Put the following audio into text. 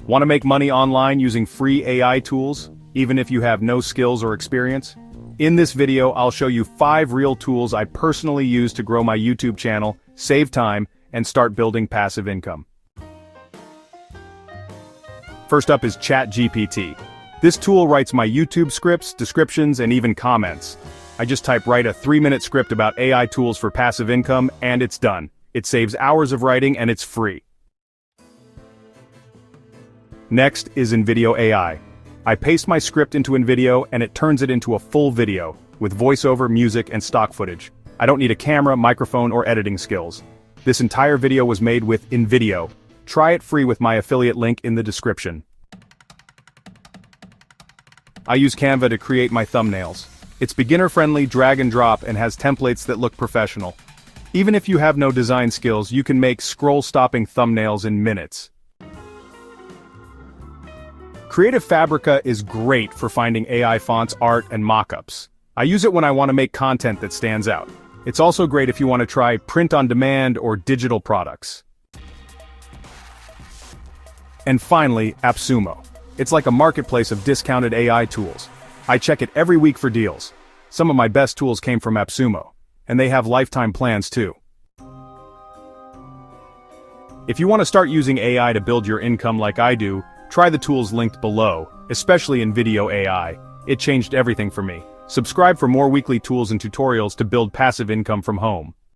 Want to make money online using free AI tools, even if you have no skills or experience? In this video, I'll show you 5 real tools I personally use to grow my YouTube channel, save time, and start building passive income. First up is ChatGPT. This tool writes my YouTube scripts, descriptions, and even comments. I just write a 3-minute script about AI tools for passive income, and it's done. It saves hours of writing, and it's free. Next is InVideo AI. I paste my script into InVideo, and it turns it into a full video, with voiceover, music, and stock footage. I don't need a camera, microphone, or editing skills. This entire video was made with InVideo. Try it free with my affiliate link in the description. I use Canva to create my thumbnails. It's beginner-friendly, drag and drop, and has templates that look professional. Even if you have no design skills, you can make scroll-stopping thumbnails in minutes. Creative Fabrica is great for finding AI fonts, art, and mockups. I use it when I want to make content that stands out. It's also great if you want to try print-on-demand or digital products. And finally, AppSumo. It's like a marketplace of discounted AI tools. I check it every week for deals. Some of my best tools came from AppSumo, and they have lifetime plans too. If you want to start using AI to build your income like I do, try the tools linked below, especially InVideo AI. It changed everything for me. Subscribe for more weekly tools and tutorials to build passive income from home.